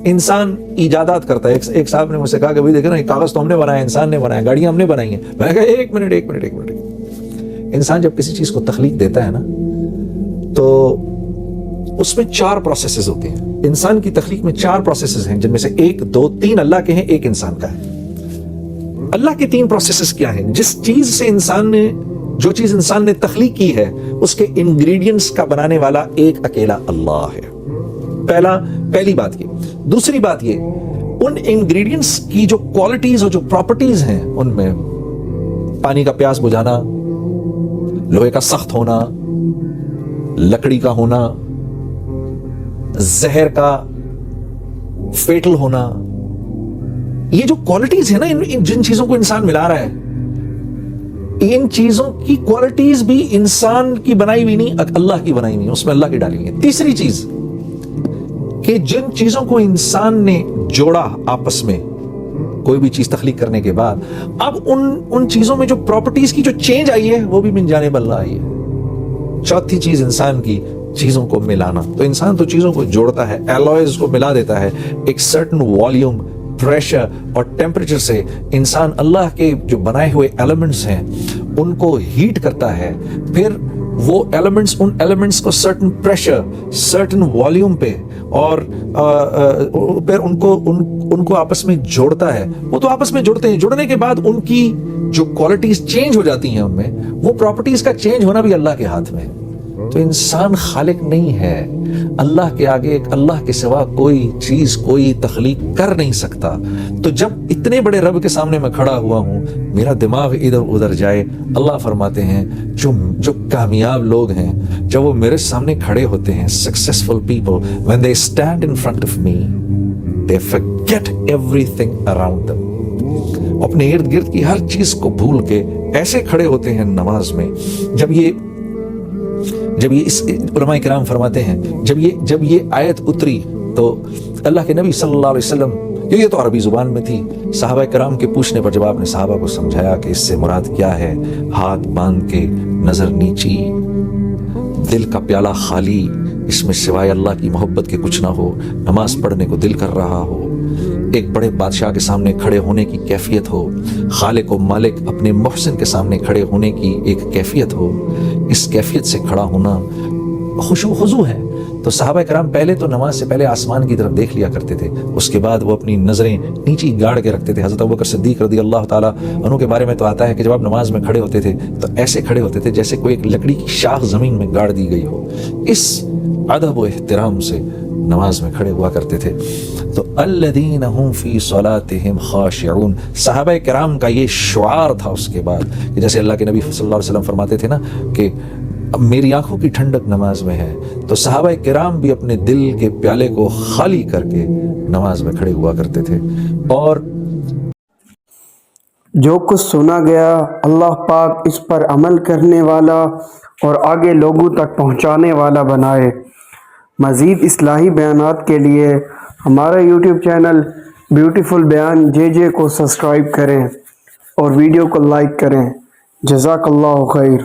انسان ایجادات کرتا ہے. ایک صاحب نے مجھ سے کہا کہ بھائی دیکھیں نا یہ کاغذ تو ہم نے بنایا, انسان نے بنایا, گاڑیاں ہم نے بنائی ہیں. میں نے کہا ایک منٹ. انسان جب کسی چیز کو تخلیق دیتا ہے نا تو اس میں 4 پروسیسز ہوتے ہیں. انسان کی تخلیق میں 4 پروسیسز ہیں, جن میں سے 1 2 3 اللہ کے ہیں, 1 انسان کا ہے. اللہ کے 3 پروسیسز کیا ہیں؟ جس چیز سے جو چیز انسان نے تخلیق کی ہے اس کے انگریڈینٹس کا بنانے والا ایک اکیلا اللہ ہے. پہلی بات یہ. دوسری بات یہ, ان انگریڈینٹس کی جو کوالٹیز اور جو پراپرٹیز ہیں ان میں پانی کا پیاس بجھانا, لوہے کا سخت ہونا, لکڑی کا ہونا, زہر کا فیٹل ہونا, یہ جو کوالٹیز ہیں نا جن چیزوں کو انسان ملا رہا ہے, ان چیزوں کی کوالٹیز بھی انسان کی بنائی ہوئی نہیں, اللہ کی بنائی ہوئی, اس میں اللہ کی ڈالی ہوئی ہے. تیسری چیز کہ جن چیزوں کو انسان نے جوڑا آپس میں کوئی بھی چیز تخلیق کرنے کے بعد, اب ان چیزوں میں جو پراپرٹیز کی جو چینج آئی ہے وہ بھی من جانب اللہ آئی ہے. چوتھی چیز انسان کی چیزوں کو ملانا. تو انسان تو چیزوں کو جوڑتا ہے, الوائز کو ملا دیتا ہے, ایک سرٹن والیوم, پریشر اور ٹیمپریچر سے انسان اللہ کے جو بنائے ہوئے ایلیمنٹس ہیں ان کو ہیٹ کرتا ہے, پھر وہ ایلیمنٹس ان ایلیمنٹس کو سرٹن پریشر, سرٹن والیوم پہ اور پھر ان کو آپس میں جوڑتا ہے. وہ تو آپس میں جوڑتے ہیں, جوڑنے کے بعد ان کی جو کوالٹیز چینج ہو جاتی ہیں ان میں, وہ پراپرٹیز کا چینج ہونا بھی اللہ کے ہاتھ میں. تو انسان خالق نہیں ہے, اللہ کے آگے اللہ کے سوا کوئی چیز کوئی تخلیق کر نہیں سکتا. تو جب اتنے بڑے رب کے سامنے میں کھڑا ہوا ہوں, میرا دماغ ادھر ادھر جائے. اللہ فرماتے ہیں جو کامیاب لوگ ہیں جب وہ میرے سامنے کھڑے ہوتے ہیں, successful people, when they stand in front of me they forget everything around them. اپنے ارد گرد کی ہر چیز کو بھول کے ایسے کھڑے ہوتے ہیں نماز میں. جب یہ علماء کرام فرماتے ہیں جب یہ آیت اتری تو اللہ کے نبی صلی اللہ علیہ وسلم, یہ تو عربی زبان میں تھی, صحابہ کرام کے پوچھنے پر جب آپ نے صحابہ کو سمجھایا کہ اس سے مراد کیا ہے, ہاتھ باندھ کے, نظر نیچی, دل کا پیالہ خالی, اس میں سوائے اللہ کی محبت کے کچھ نہ ہو, نماز پڑھنے کو دل کر رہا ہو, ایک بڑے بادشاہ کے سامنے کھڑے ہونے کی کیفیت ہو, خالق و مالک اپنے محسن کے سامنے کھڑے ہونے کی ایک کیفیت ہو, اس کیفیت سے کھڑا ہونا خشوع خضوع ہے. تو صحابہ کرام پہلے تو نماز سے پہلے آسمان کی طرف دیکھ لیا کرتے تھے, اس کے بعد وہ اپنی نظریں نیچی گاڑ کے رکھتے تھے. حضرت ابوبکر صدیق رضی اللہ تعالیٰ عنہ کے بارے میں تو آتا ہے کہ جب آپ نماز میں کھڑے ہوتے تھے تو ایسے کھڑے ہوتے تھے جیسے کوئی ایک لکڑی کی شاخ زمین میں گاڑ دی گئی ہو. اس ادب و احترام سے نماز میں کھڑے ہوا کرتے تھے. تو الذین هم فی صلاتهم خاشعون, صحابہ کرام کا یہ شعار تھا. اس کے بعد کہ جیسے اللہ کے نبی صلی اللہ علیہ وسلم فرماتے تھے نا کہ اب میری آنکھوں کی ٹھنڈک نماز میں ہے, تو صحابہ کرام بھی اپنے دل کے پیالے کو خالی کر کے نماز میں کھڑے ہوا کرتے تھے. اور جو کچھ سنا گیا اللہ پاک اس پر عمل کرنے والا اور آگے لوگوں تک پہنچانے والا بنائے. مزید اصلاحی بیانات کے لیے ہمارا یوٹیوب چینل بیوٹیفل بیان JJ کو سبسکرائب کریں اور ویڈیو کو لائک کریں. جزاک اللہ خیر.